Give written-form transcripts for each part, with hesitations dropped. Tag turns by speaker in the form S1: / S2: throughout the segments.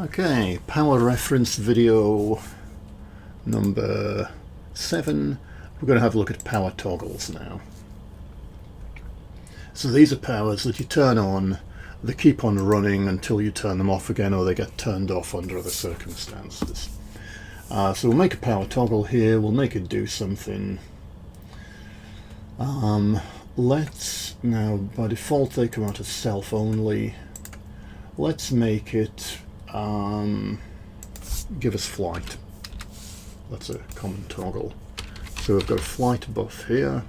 S1: Okay, power reference video number 7. We're going to have a look at PowerToggles now. So these are powers that you turn on, they keep on running until you turn them off again, or they get turned off under other circumstances. So we'll make a power toggle here, we'll make it do something. Let's, now by default they come out as self only. Let's make it give us flight. That's a common toggle. So we've got a flight buff here,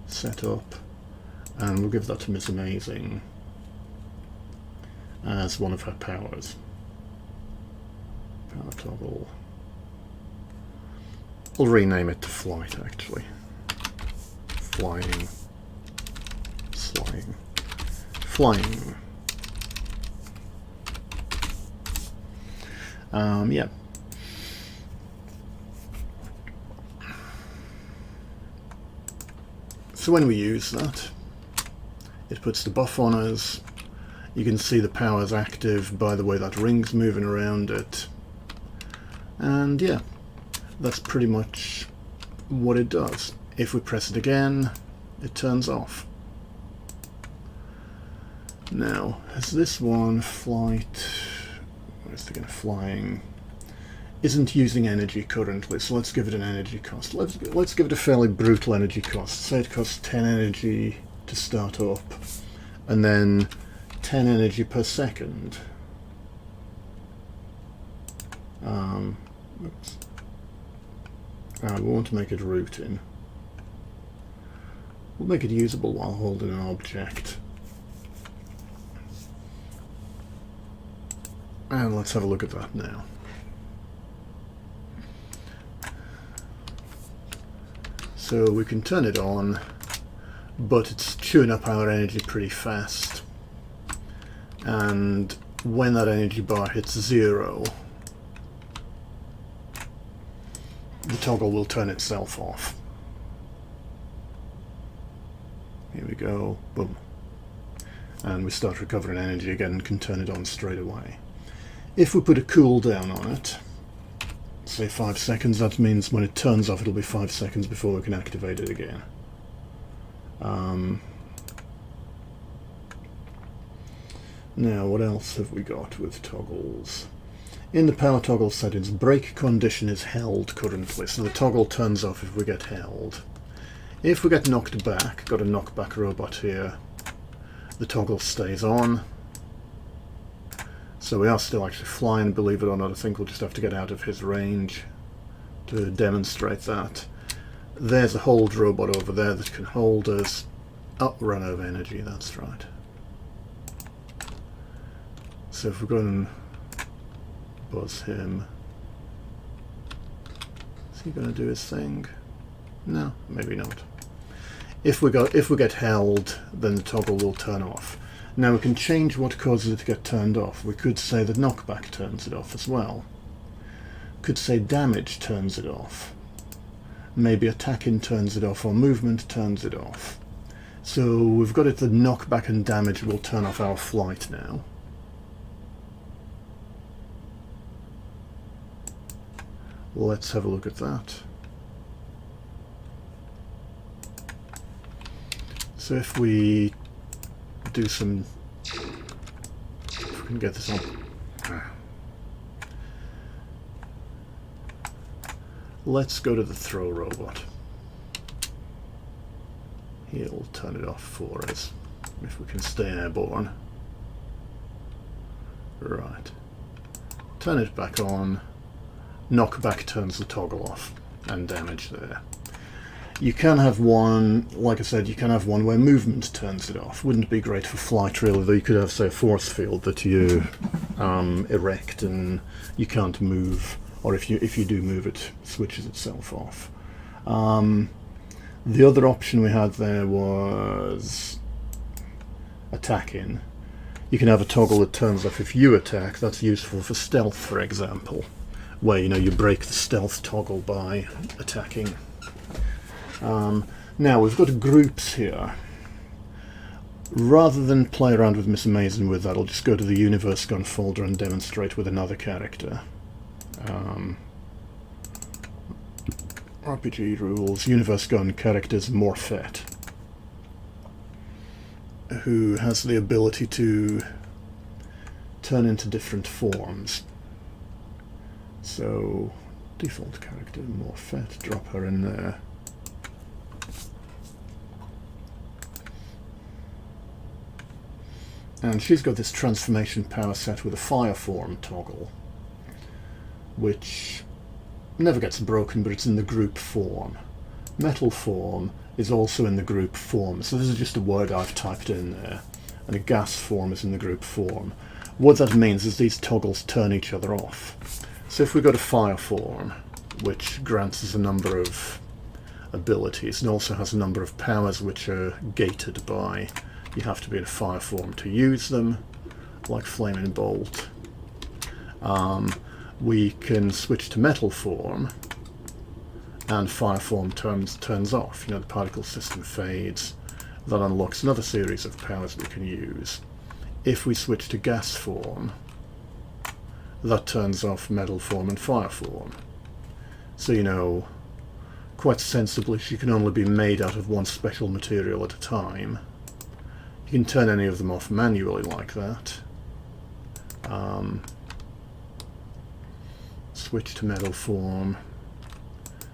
S1: set up, and we'll give that to Miss Amazing as one of her powers. Power toggle. We'll rename it to flight actually. Flying. Flying. Flying. Yeah. So when we use that, it puts the buff on us. You can see the power's active by the way that ring's moving around it. And yeah, that's pretty much what it does. If we press it again, it turns off. Now, has this one, flight, where's the kind of flying, isn't using energy currently, so let's give it an energy cost. Let's give it a fairly brutal energy cost. Say it costs 10 energy to start up, and then 10 energy per second. Oops. We want to make it routing. We'll make it usable while holding an object. And let's have a look at that now. So we can turn it on, but it's chewing up our energy pretty fast. And when that energy bar hits 0, the toggle will turn itself off. Here we go, boom. And we start recovering energy again and can turn it on straight away. If we put a cooldown on it, say 5 seconds, that means when it turns off it'll be 5 seconds before we can activate it again. Now what else have we got with toggles? In the power toggle settings, brake condition is held currently, so the toggle turns off if we get held. If we get knocked back, got a knockback robot here, the toggle stays on. So we are still actually flying, believe it or not. I think we'll just have to get out of his range to demonstrate that. There's a hold robot over there that can hold us. Oh, run out of energy, that's right. So if we go and buzz him, is he going to do his thing? No, maybe not. If we get held, then the toggle will turn off. Now we can change what causes it to get turned off. We could say that knockback turns it off as well. Could say damage turns it off. Maybe attacking turns it off, or movement turns it off. So we've got it that knockback and damage will turn off our flight now. Let's have a look at that. So if we do some, if we can get this on. Let's go to the throw robot. He'll turn it off for us if we can stay airborne. Right. Turn it back on. Knockback turns the toggle off, and damage there. You can have one, like I said, you can have one where movement turns it off. Wouldn't be great for flight really, though you could have, say, a force field that you erect and you can't move, or if you do move it, switches itself off. The other option we had there was attacking. You can have a toggle that turns off if you attack. That's useful for stealth, for example, where you break the stealth toggle by attacking. Now we've got groups here. Rather than play around with Miss Amazing with that, I'll just go to the Universe Gun folder and demonstrate with another character. RPG rules, Universe Gun characters Morphet, who has the ability to turn into different forms. So, default character Morphet, drop her in there. And she's got this transformation power set with a fire form toggle, which never gets broken, but it's in the group form. Metal form is also in the group form, so this is just a word I've typed in there. And a gas form is in the group form. What that means is these toggles turn each other off. So if we go to fire form, which grants us a number of abilities, and also has a number of powers which are gated by you have to be in a fire form to use them, like Flaming Bolt. We can switch to metal form, and fire form turns off. You know, the particle system fades. That unlocks another series of powers we can use. If we switch to gas form, that turns off metal form and fire form. So, you know, quite sensibly, she can only be made out of one special material at a time. You can turn any of them off manually like that. Switch to metal form,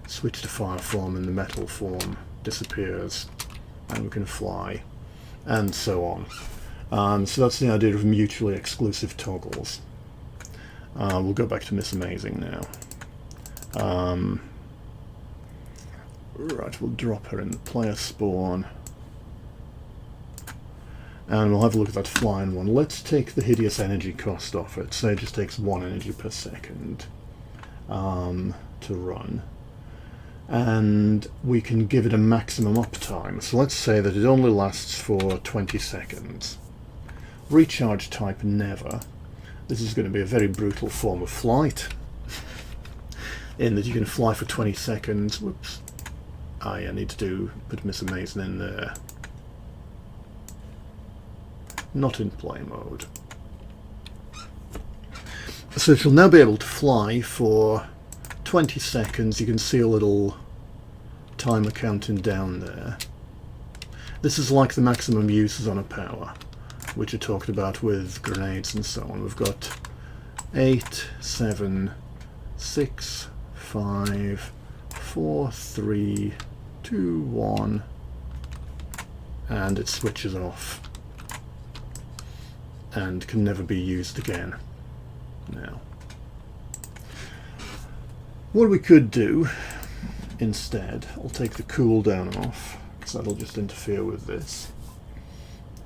S1: switch to fire form, and the metal form disappears, and we can fly, and so on. So that's the idea of mutually exclusive toggles. We'll go back to Miss Amazing now. Right, we'll drop her in the player spawn. And we'll have a look at that flying one. Let's take the hideous energy cost off it. Say it just takes 1 energy per second to run. And we can give it a maximum uptime. So let's say that it only lasts for 20 seconds. Recharge type never. This is going to be a very brutal form of flight, in that you can fly for 20 seconds. Whoops. I need to put Miss Amazing in there. Not in play mode. So she'll now be able to fly for 20 seconds. You can see a little timer counting down there. This is like the maximum uses on a power, which are talked about with grenades and so on. We've got 8, 7, 6, 5, 4, 3, 2, 1, and it switches off and can never be used again. Now, what we could do instead, I'll take the cooldown off, because that'll just interfere with this.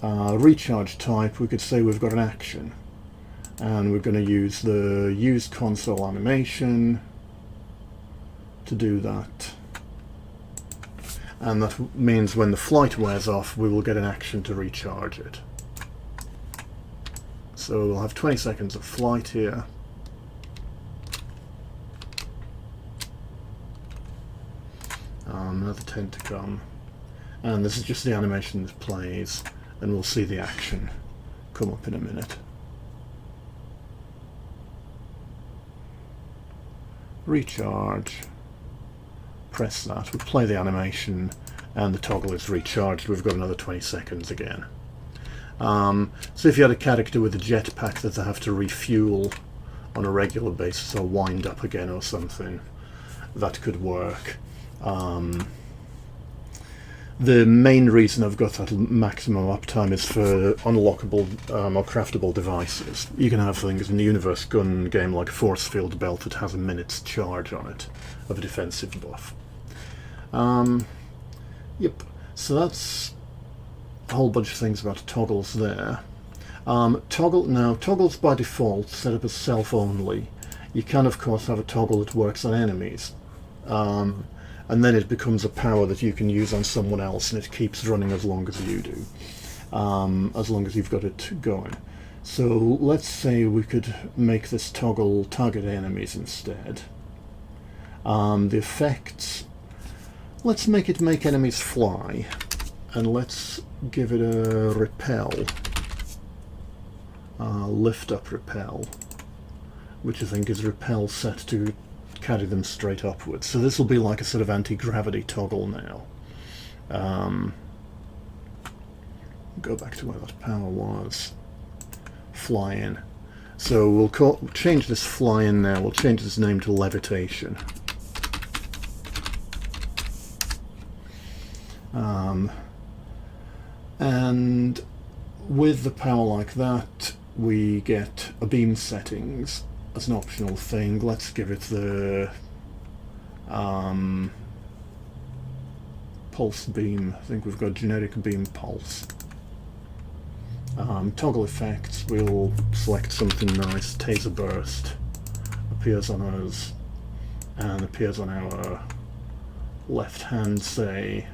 S1: Recharge type, we could say we've got an action, and we're going to use the use console animation to do that. And that means when the flight wears off, we will get an action to recharge it. So we'll have 20 seconds of flight here. Another 10 to come. And this is just the animation that plays, and we'll see the action come up in a minute. Recharge. Press that. We'll play the animation, and the toggle is recharged. We've got another 20 seconds again. So if you had a character with a jetpack that they have to refuel on a regular basis or wind up again or something, that could work. The main reason I've got that maximum uptime is for unlockable or craftable devices. You can have things in the Universe Gun game like a force field belt that has a minute's charge on it of a defensive buff. Yep, so that's a whole bunch of things about toggles there. Toggles by default set up as self-only. You can of course have a toggle that works on enemies, and then it becomes a power that you can use on someone else, and it keeps running as long as you do, as long as you've got it going. So let's say we could make this toggle target enemies instead. The effects, let's make it make enemies fly, and let's give it a repel, lift up repel, which I think is repel set to carry them straight upwards. So this will be like a sort of anti-gravity toggle now. Go back to where that power was. Fly in. So we'll change this fly in now. We'll change this name to levitation. And with the power like that, we get a beam settings as an optional thing. Let's give it the pulse beam. I think we've got generic beam pulse. Toggle effects, we'll select something nice. Taser burst appears on us and appears on our left hand, say,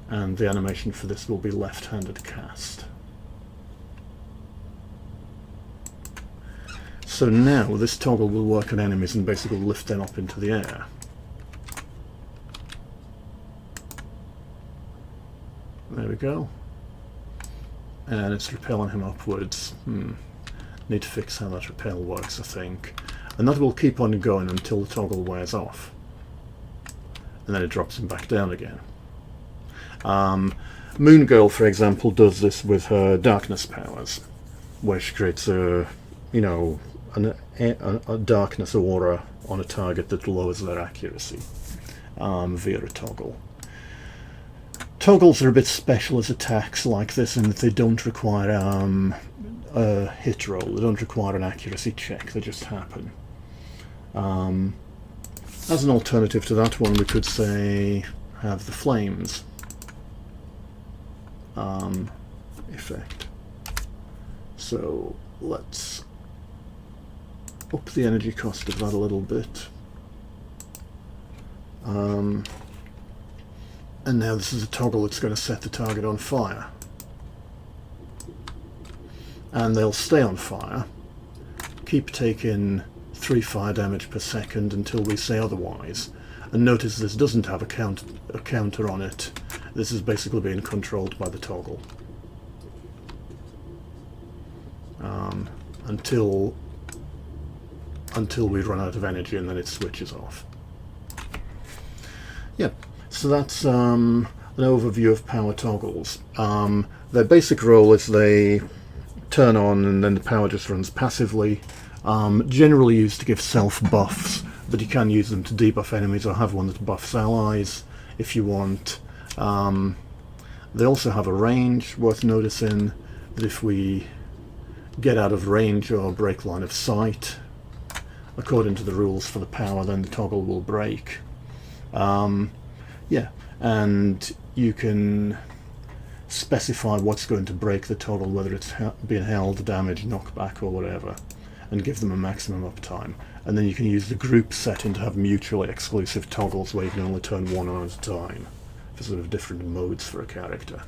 S1: and the animation for this will be left-handed cast. So now this toggle will work on enemies and basically lift them up into the air. There we go. And it's repelling him upwards. Need to fix how that repel works, I think. And that will keep on going until the toggle wears off. And then it drops him back down again. Moon Girl, for example, does this with her darkness powers, where she creates a darkness aura on a target that lowers their accuracy via a toggle. Toggles are a bit special as attacks like this in that they don't require a hit roll, they don't require an accuracy check, they just happen. As an alternative to that one, we could say have the flames effect. So let's up the energy cost of that a little bit. And now this is a toggle that's going to set the target on fire. And they'll stay on fire, keep taking 3 fire damage per second until we say otherwise. And notice this doesn't have a counter on it. This is basically being controlled by the toggle. Until we run out of energy, and then it switches off. Yeah, so that's an overview of power toggles. Their basic role is they turn on and then the power just runs passively. Generally used to give self buffs, but you can use them to debuff enemies or have one that buffs allies if you want. They also have a range, worth noticing that if we get out of range or break line of sight, according to the rules for the power, then the toggle will break. Yeah, and you can specify what's going to break the toggle, whether it's being held, damaged, knockback or whatever, and give them a maximum uptime. And then you can use the group setting to have mutually exclusive toggles where you can only turn one on at a time for sort of different modes for a character.